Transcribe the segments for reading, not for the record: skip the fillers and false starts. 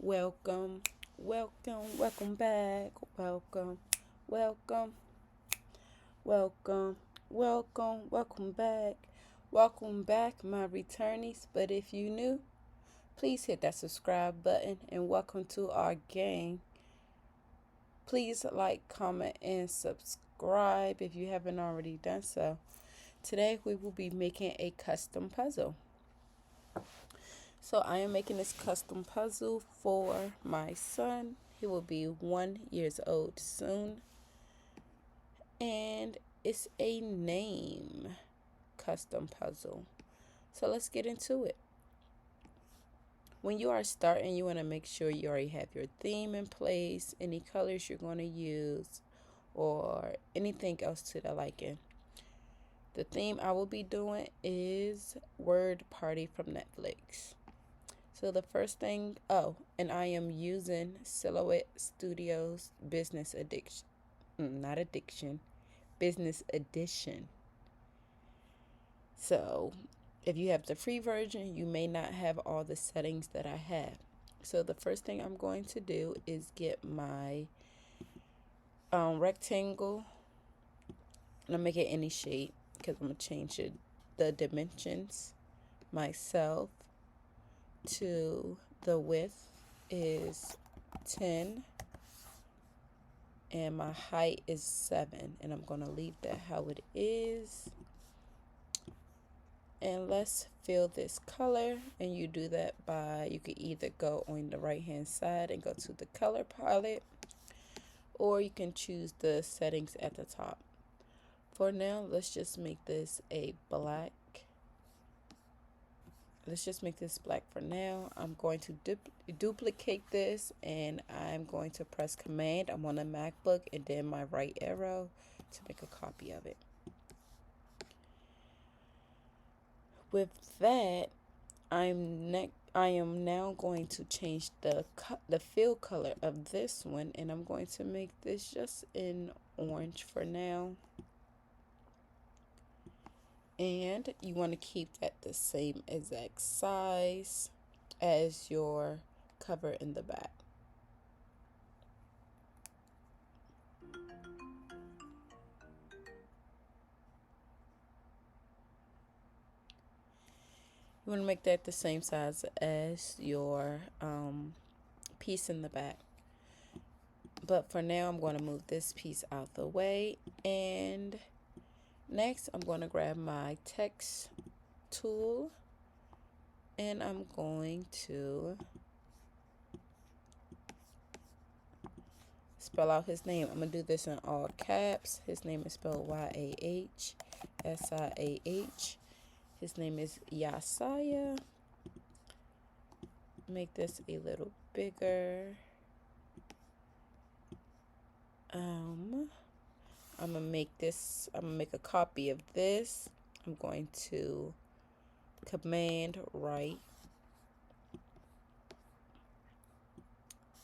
Welcome, welcome back. Welcome, welcome, welcome back. Welcome back, my returnees. But if you new, please hit that subscribe button and welcome to our gang. Please like, comment, and subscribe if you haven't already done so. Today we will be making a custom puzzle. So I am making this custom puzzle for my son. He will be 1 year old soon. And it's a name custom puzzle. So let's get into it. When you are starting, you want to make sure you already have your theme in place, any colors you're going to use, or anything else to the liking. The theme I will be doing is Word Party from Netflix. So the first thing, and I am using Silhouette Studios Business Addiction, not addiction, Business Edition. So if you have the free version, you may not have all the settings that I have. So the first thing I'm going to do is get my rectangle, and I'll make it any shape because I'm going to change the dimensions myself to the width is 10 and my height is 7, and I'm going to leave that how it is. And let's fill this color, and you do that by, you can either go on the right hand side and go to the color palette, or you can choose the settings at the top. For now, let's just make this a black. Let's just make this black for now. I'm going to duplicate this, and I'm going to press Command. I'm on a MacBook, and then my right arrow to make a copy of it. With that, I am now going to change the fill color of this one, and I'm going to make this just in orange for now. And you want to keep that the same exact size as your cover in the back. You want to make that the same size as your piece in the back. But for now, I'm going to move this piece out the way. And next, I'm going to grab my text tool, and I'm going to spell out his name. I'm going to do this in all caps. His name is spelled Y-A-H-S-I-A-H. His name is Yasaya. Make this a little bigger. I'm gonna make a copy of this. I'm going to Command right.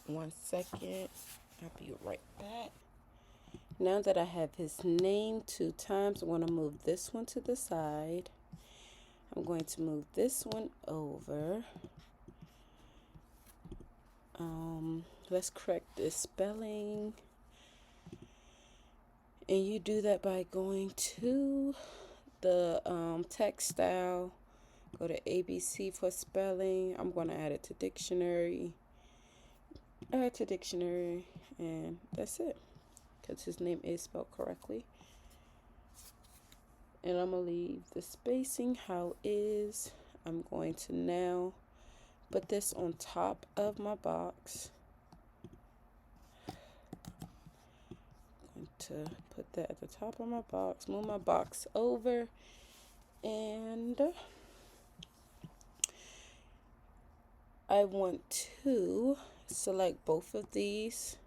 1 second. I'll be right back. Now that I have his name 2 times, I'm going to move this one to the side. I'm going to move this one over. Let's correct this spelling. And you do that by going to the text style. Go to ABC for spelling. I'm going to add it to dictionary. Add to dictionary, and that's it. Because his name is spelled correctly. And I'm going to leave the spacing how it is. I'm going to now put this on top of my box. I'm going to put that at the top of my box. Move my box over. And I want to select both of these.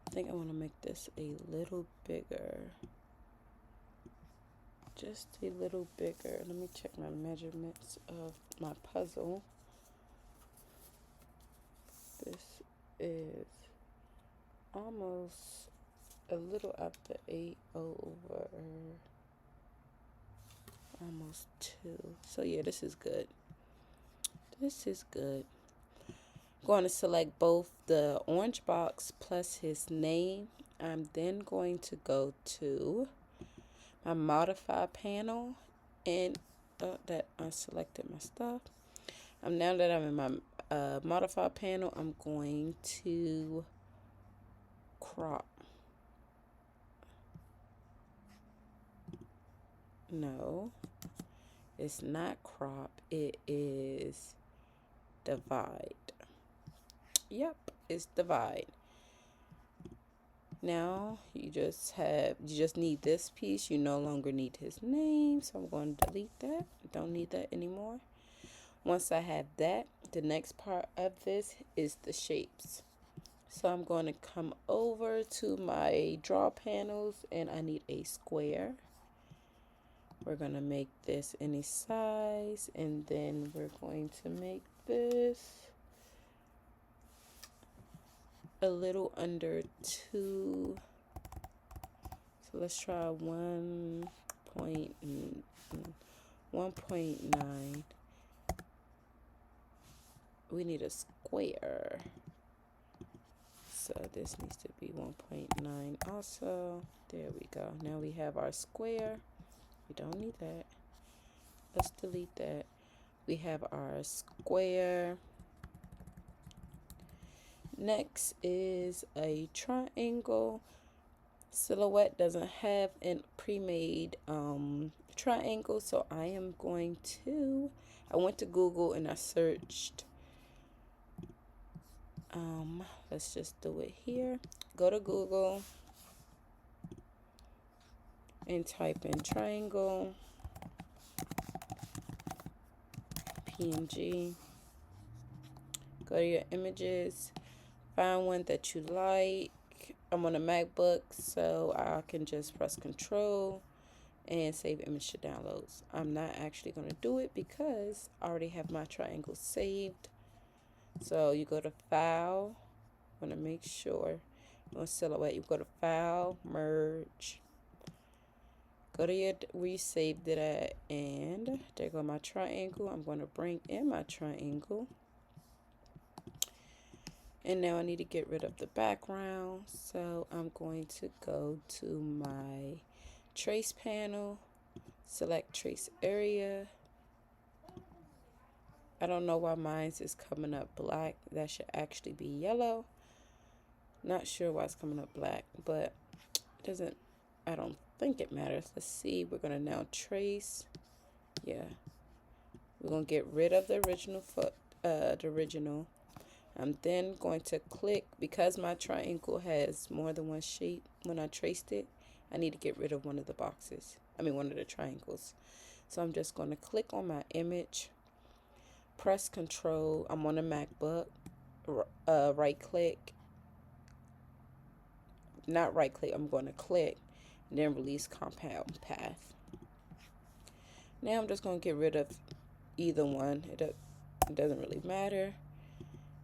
I think I want to make this a little bigger. Just a little bigger. Let me check my measurements of my puzzle. This is almost a little after 8 over almost 2. So yeah, this is good. This is good. Going to select both the orange box plus his name. I'm then going to go to my modify panel, and that I selected my stuff. Now that I'm in my modify panel, I'm going to crop. No, it's not crop. It is divide. Yep, it's divide. Now you just need this piece. You no longer need his name, so I'm going to delete that. Don't need that anymore. Once I have that, the next part of this is the shapes. So I'm going to come over to my draw panels, and I need a square. We're going to make this any size, and then we're going to make this a little under 2. So let's try 1.9. We need a square. So this needs to be 1.9 also. There we go. Now we have our square. We don't need that. Let's delete that. We have our square. Next is a triangle. Silhouette doesn't have a pre-made triangle, so I went to Google and I searched, let's just do it here. Go to Google and type in triangle, PNG. Go to your images, find one that you like. I'm on a MacBook, so I can just press Control and save image to downloads. I'm not actually going to do it because I already have my triangle saved. So you go to File. I'm going to make sure on Silhouette. You go to File, Merge. Go to where you saved it at, and there go my triangle. I'm going to bring in my triangle. And now I need to get rid of the background. So I'm going to go to my trace panel, select trace area. I don't know why mine is coming up black. That should actually be yellow. Not sure why it's coming up black, but it doesn't, I don't think it matters. Let's see. We're going to now trace. Yeah. We're going to get rid of the original. I'm then going to click, because my triangle has more than one shape. When I traced it, I need to get rid of one of the boxes. One of the triangles. So I'm just going to click on my image, press Control. I'm on a MacBook. Right click. Not right click. I'm going to click, and then release compound path. Now I'm just going to get rid of either one. It doesn't really matter.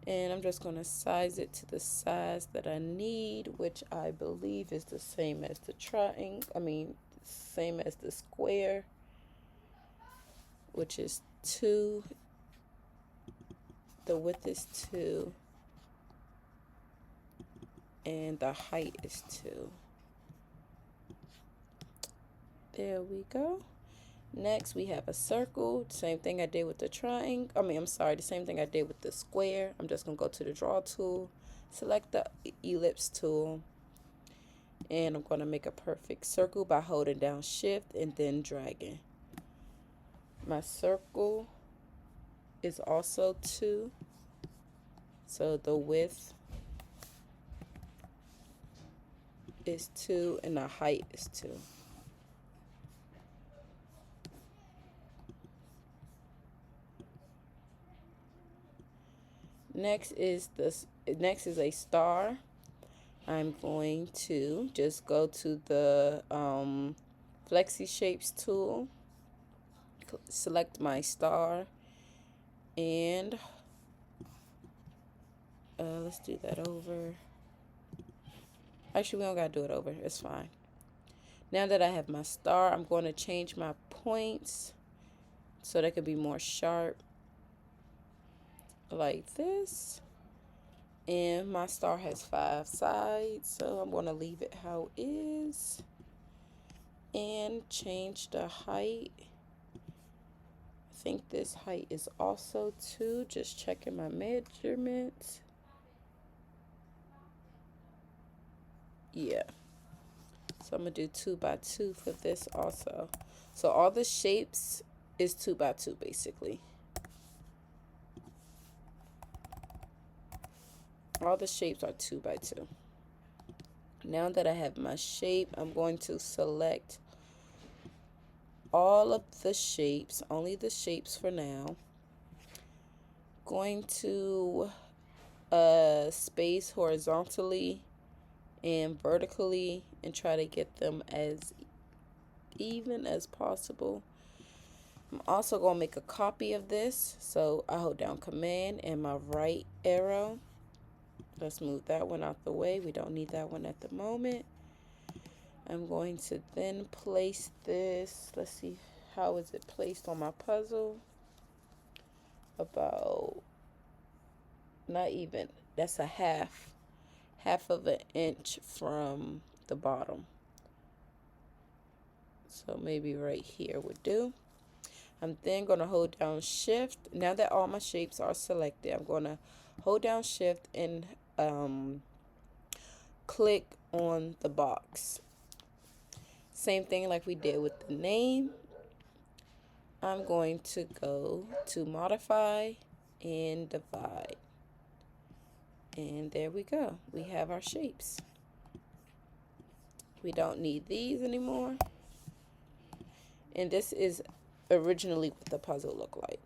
And I'm just going to size it to the size that I need, which I believe is the same as the triangle. Same as the square, which is 2. The width is 2. And the height is 2. There we go. Next, we have a circle. Same thing I did with the triangle. The same thing I did with the square. I'm just going to go to the draw tool, select the ellipse tool, and I'm going to make a perfect circle by holding down Shift and then dragging. My circle is also 2. So the width is 2 and the height is 2. Next is a star. I'm going to just go to the Flexi Shapes tool, select my star, and let's do that over. Actually, we don't gotta do it over. It's fine. Now that I have my star, I'm going to change my points so they could be more sharp, like this. And my star has 5 sides, so I'm going to leave it how it is and change the height. I think this height is also 2, just checking my measurements. Yeah, so I'm gonna do 2 by 2 for this also. So all the shapes is 2 by 2 basically. All the shapes are 2 by 2. Now that I have my shape, I'm going to select all of the shapes, only the shapes for now. Going to space horizontally and vertically and try to get them as even as possible. I'm also going to make a copy of this, so I hold down Command and my right arrow. Let's move that one out the way. We don't need that one at the moment. I'm going to then place this. Let's see, how is it placed on my puzzle? About, not even, that's a half of an inch from the bottom. So maybe right here would do. I'm then going to hold down Shift. Now that all my shapes are selected, I'm going to hold down Shift and click on the box. Same thing like we did with the name. I'm going to go to Modify and Divide. And there we go. We have our shapes. We don't need these anymore. And this is originally what the puzzle looked like.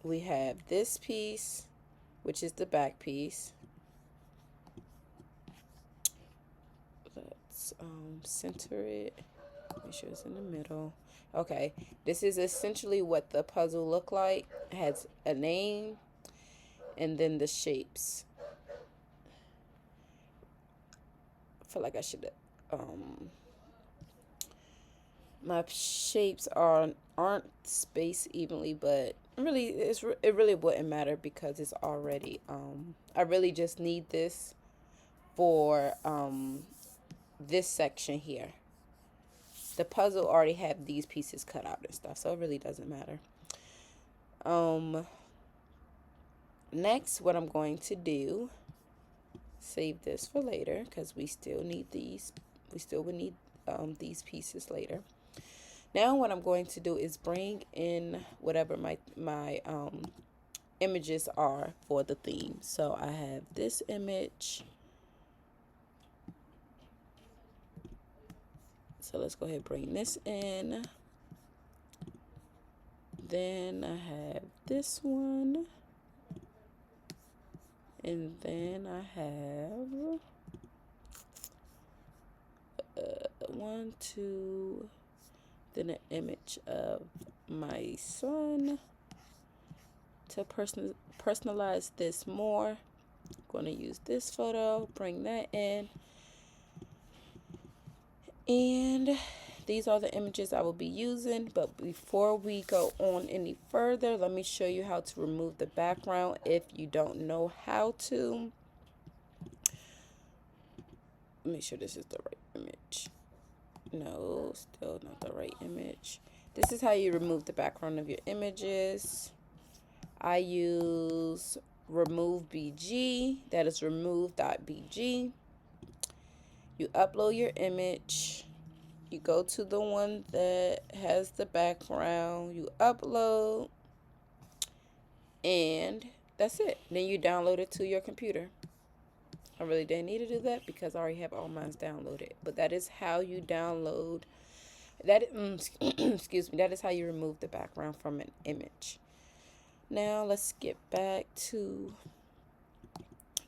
We have this piece, which is the back piece. Let's center it. Make sure it's in the middle. Okay, this is essentially what the puzzle looked like. It has a name and then the shapes. I feel like I should my shapes aren't spaced evenly, but really it really wouldn't matter because it's already I really just need this for this section here. The puzzle already have these pieces cut out and stuff, so it really doesn't matter. Next, what I'm going to do, save this for later because we still need these. We still would need these pieces later. Now what I'm going to do is bring in whatever my images are for the theme. So I have this image. So let's go ahead and bring this in. Then I have this one. And then I have 1, 2, then an image of my son. To personalize this more, I'm going to use this photo, bring that in. And these are the images I will be using. But before we go on any further, let me show you how to remove the background if you don't know how to. Make sure this is the right image. No, still not the right image. This is how you remove the background of your images. I use remove BG, that is remove.bg. You upload your image. You go to the one that has the background. You upload. And that's it. Then you download it to your computer. I really didn't need to do that because I already have all mine downloaded. But that is how you download. Excuse me. That is how you remove the background from an image. Now let's get back to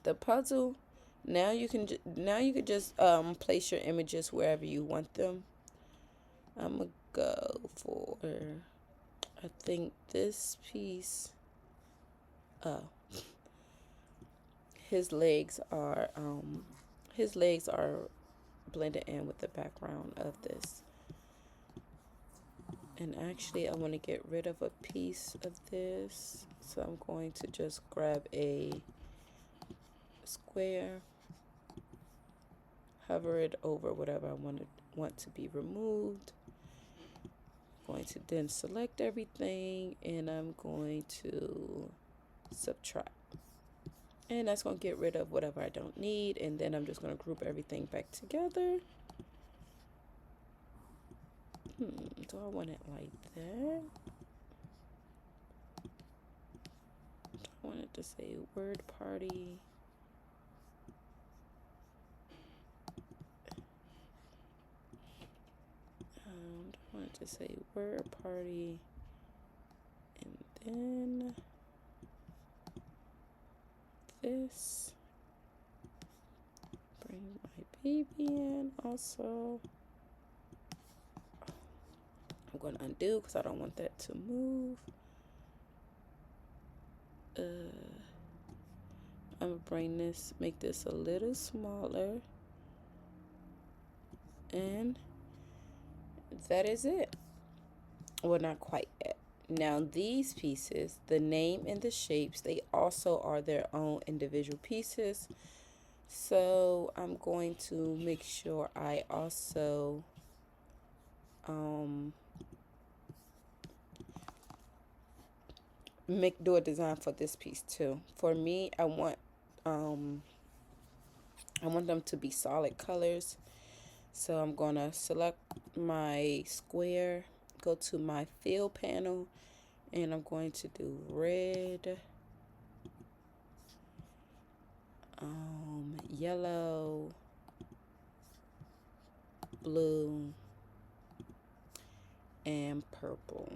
the puzzle. Now you can just place your images wherever you want them. I'm gonna go for, I think this piece. Oh, his legs are blended in with the background of this. And actually I want to get rid of a piece of this, so I'm going to just grab a square, hover it over whatever I want to be removed. I'm going to then select everything, and I'm going to subtract. And that's going to get rid of whatever I don't need, and then I'm just going to group everything back together. Do I want it like that? I want it to say word party. I want it to say word party, and then this. Bring my baby in also. I'm going to undo because I don't want that to move. I'm going to bring this, make this a little smaller. And that is it. Well, not quite yet. Now these pieces, the name and the shapes, they also are their own individual pieces. So I'm going to make sure I also do a design for this piece too. For me, I want them to be solid colors. So I'm gonna select my square, go to my fill panel, and I'm going to do red, yellow, blue, and purple.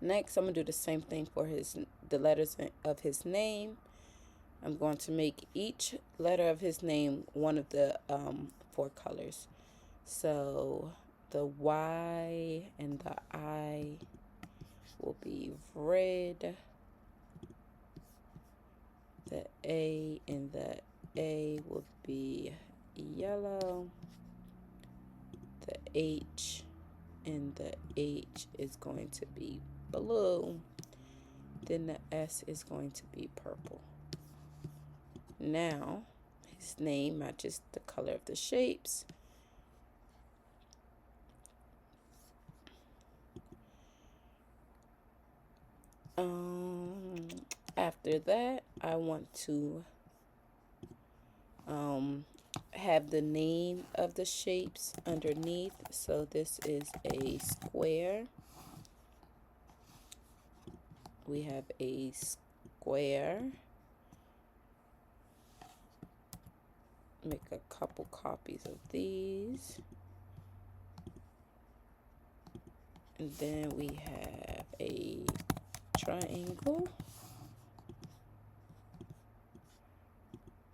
Next, I'm gonna do the same thing for the letters of his name. I'm going to make each letter of his name one of the 4 colors. So the Y and the I will be red. The A and the A will be yellow. The H and the H is going to be blue. Then the S is going to be purple. Now, his name matches the color of the shapes. After that, I want to have the name of the shapes underneath. So this is a square. We have a square. Make a couple copies of these. And then we have a triangle.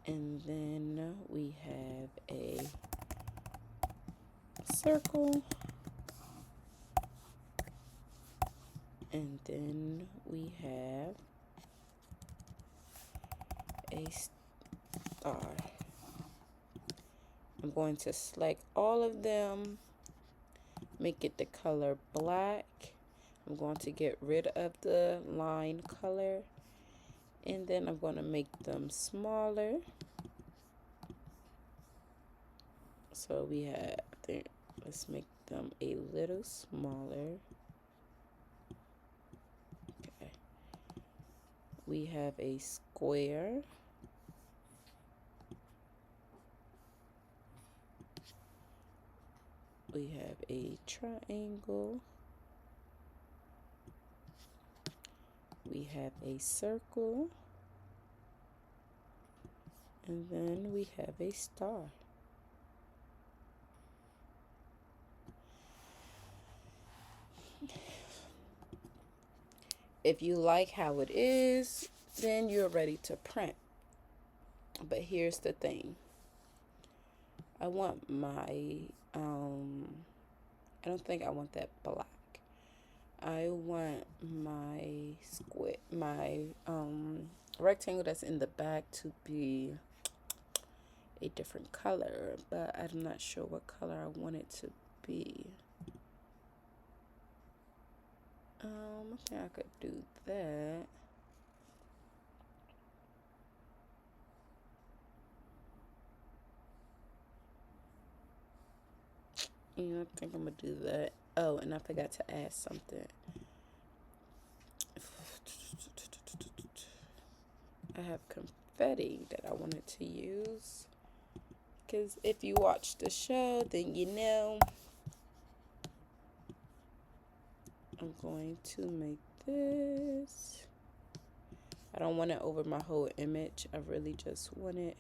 And then we have a circle. And then we have a star. I'm going to select all of them, make it the color black. I'm going to get rid of the line color, and then I'm going to make them smaller. So we have, let's make them a little smaller. Okay. We have a square. We have a triangle. We have a circle. And then we have a star. If you like how it is, then you're ready to print. But here's the thing. I want my, I don't think I want that black. I want my rectangle that's in the back to be a different color, but I'm not sure what color I want it to be. I think I could do that. Yeah, I think I'm gonna do that. Oh, and I forgot to add something. I have confetti that I wanted to use. Because if you watch the show, then you know I'm going to make this. I don't want it over my whole image. I really just want it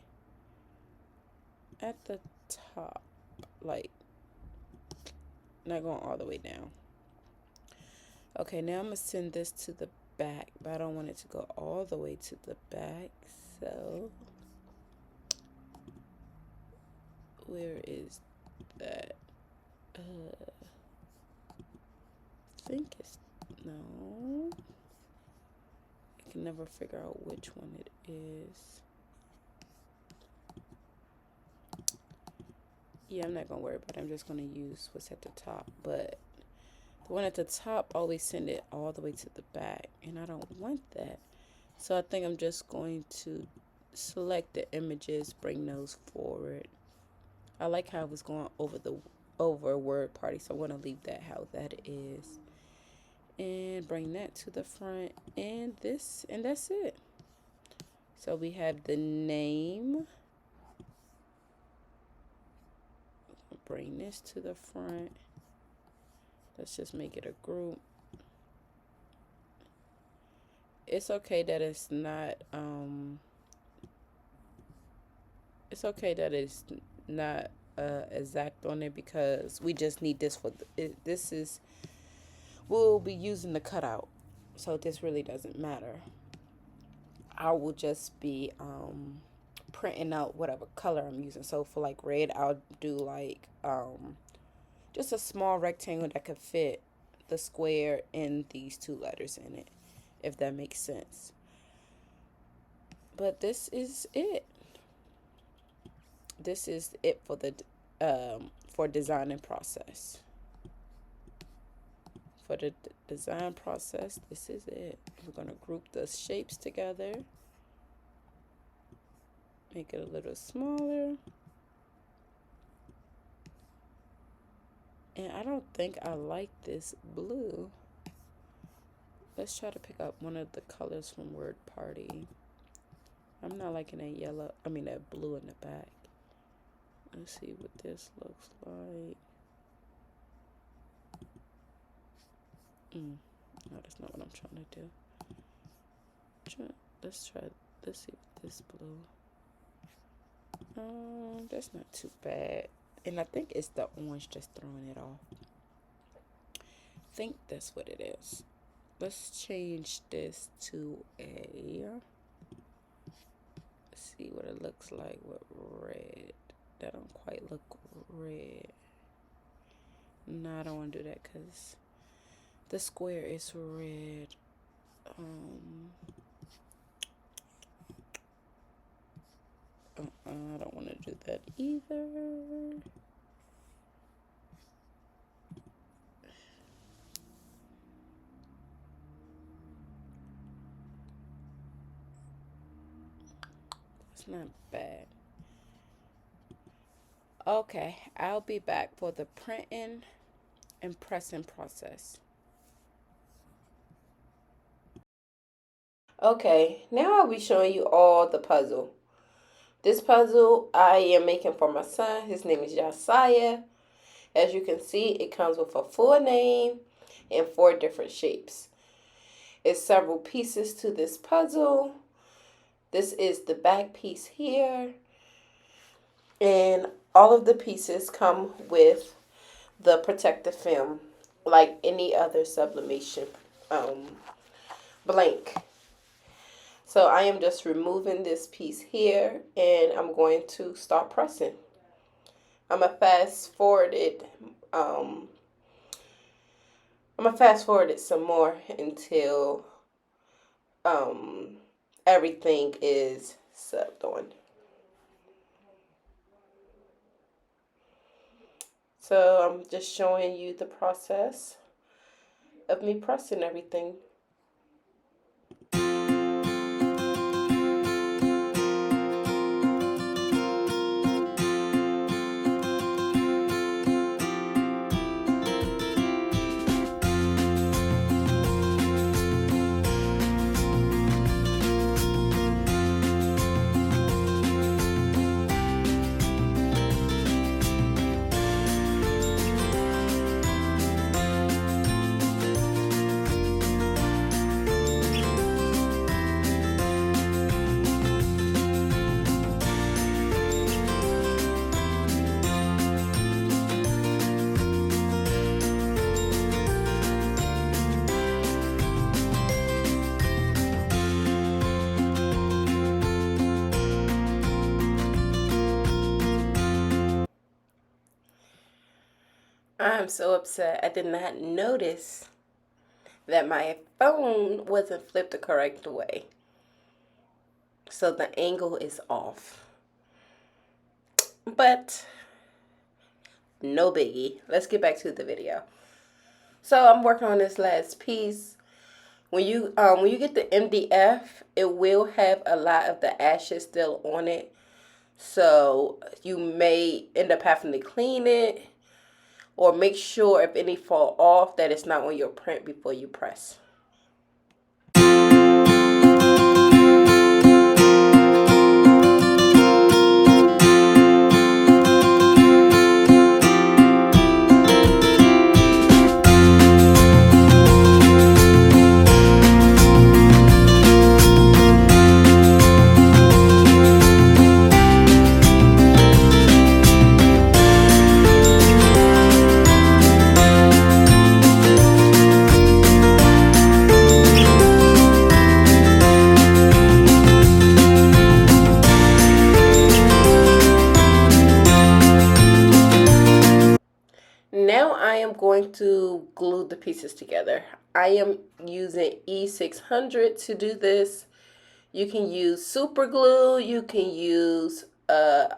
at the top. Like, not going all the way down. Okay, now I'm going to send this to the back. But I don't want it to go all the way to the back. So, where is that? I think it's, no. I can never figure out which one it is. Yeah, I'm not going to worry about it. I'm just going to use what's at the top. But the one at the top always send it all the way to the back. And I don't want that. So I think I'm just going to select the images, bring those forward. I like how it was going over word party. So I want to leave that how that is. And bring that to the front. And that's it. So we have the name. Bring this to the front. Let's just make it a group. It's okay that it's not exact on it, because we just need this for we'll be using the cutout, so this really doesn't matter. I will just be printing out whatever color I'm using. So for like red, I'll do like just a small rectangle that could fit the square and these two letters in it, if that makes sense. But this is it. This is it for the for designing process. For the design process, this is it. We're going to group the shapes together. Make it a little smaller. And I don't think I like this blue. Let's try to pick up one of the colors from Word Party. I'm not liking that blue in the back. Let's see what this looks like. No, that's not what I'm trying to do. Let's see what this blue. That's not too bad. And I think it's the orange just throwing it off. I think that's what it is. Let's change this to let's see what it looks like with red. That don't quite look red. No, I don't want to do that because the square is red. I don't want to do that either. It's not bad. Okay, I'll be back for the printing and pressing process. Okay, now I'll be showing you all the puzzle. This puzzle I am making for my son. His name is Josiah. As you can see, it comes with a full name and 4 different shapes. It's several pieces to this puzzle. This is the back piece here. And all of the pieces come with the protective film, like any other sublimation blank. So I am just removing this piece here, and I'm going to start pressing. I'm gonna fast forward it. I'm gonna fast forward it some more until everything is subbed on. So I'm just showing you the process of me pressing everything. I'm so upset. I did not notice that my phone wasn't flipped the correct way. So the angle is off. But no biggie. Let's get back to the video. So I'm working on this last piece. When you get the MDF, it will have a lot of the ashes still on it. So you may end up having to clean it, or make sure if any fall off that it's not on your print before you press. Now I am going to glue the pieces together. I am using E600 to do this. You can use super glue. You can use a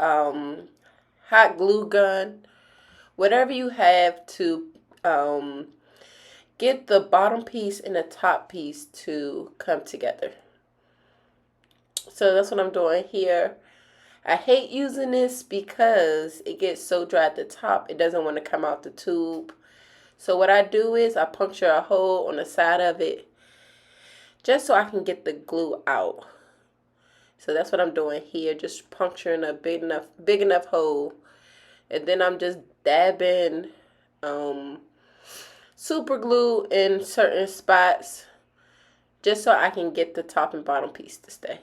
hot glue gun. Whatever you have to get the bottom piece and the top piece to come together. So that's what I'm doing here. I hate using this because it gets so dry at the top, it doesn't want to come out the tube. So what I do is I puncture a hole on the side of it just so I can get the glue out. So that's what I'm doing here, just puncturing a big enough hole. And then I'm just dabbing super glue in certain spots just so I can get the top and bottom piece to stay.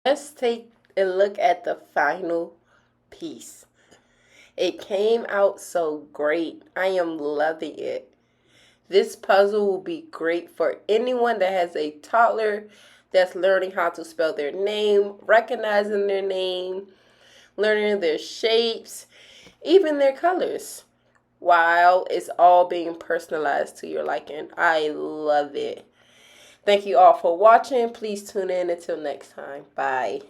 Let's take a look at the final piece. It came out so great. I am loving it. This puzzle will be great for anyone that has a toddler that's learning how to spell their name, recognizing their name, learning their shapes, even their colors, while it's all being personalized to your liking. I love it. Thank you all for watching. Please tune in until next time. Bye.